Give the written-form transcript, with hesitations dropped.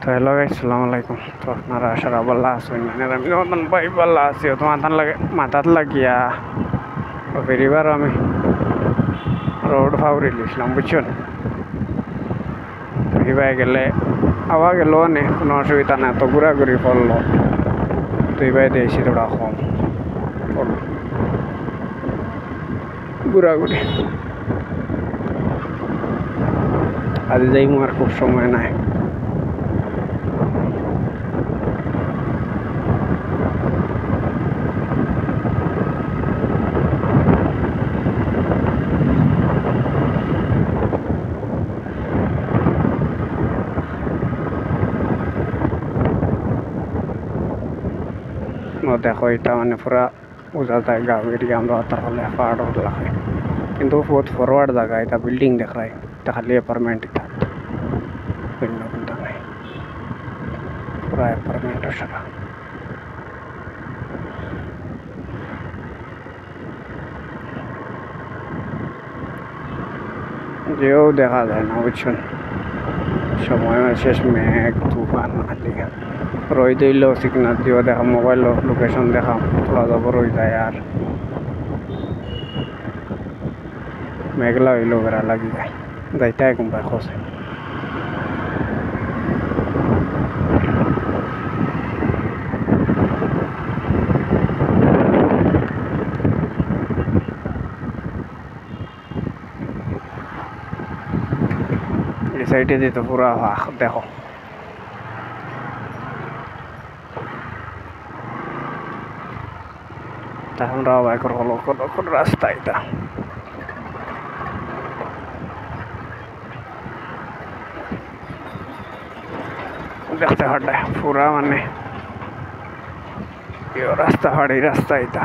তো hello guys, আসসালামু আলাইকুম। তো আপনারা আশা রাবাল্লাহ আসুন আমি মতন ভাই পাল্লা আছি তোমার তান লাগে মাথাত লাগিয়া তো ফেরিবার আমি রোড ফাউরি লিখলাম বুঝছেন। ফেরিবাই গেলে আওয়া গেল নে কোনো অসুবিধা নাই, তো ঘোরাঘুরি করলো তুই ভাই দিয়েছি তোরা কম করলো ঘোরাঘুরি। আজ যাই আর খুব সময় নাই। দেখো এটা মানে পুরা উজা জায়গা এদিকে আমরা তার হলে পাহাড় লাগে, কিন্তু বহুত ফরওয়ার্ড জায়গা। এটা বিল্ডিং দেখায়, এটা খালি অ্যাপার্টমেন্ট ভিন্ন কিন্তু নাই, পুরা অ্যাপার্টমেন্টের সারা। যেও দেখা যায় না বুঝছেন, সময় শেষ মেঘ তুফান আলি রই দিলেও সিগনাল দিও দেখা, মোবাইল লোকেশন দেখা তোলা যাব রই যায়। আর মেঘলা হইলো বেড়া লাগি যায়, যাইতে কোনবাই খসে। এই সাইডে যেতে পুরা দেখো আমরা বাইকের হলো কোন রাস্তা এটা দেখতে হাঁটায় পুরা মানে রাস্তা হাড়ি রাস্তা এটা।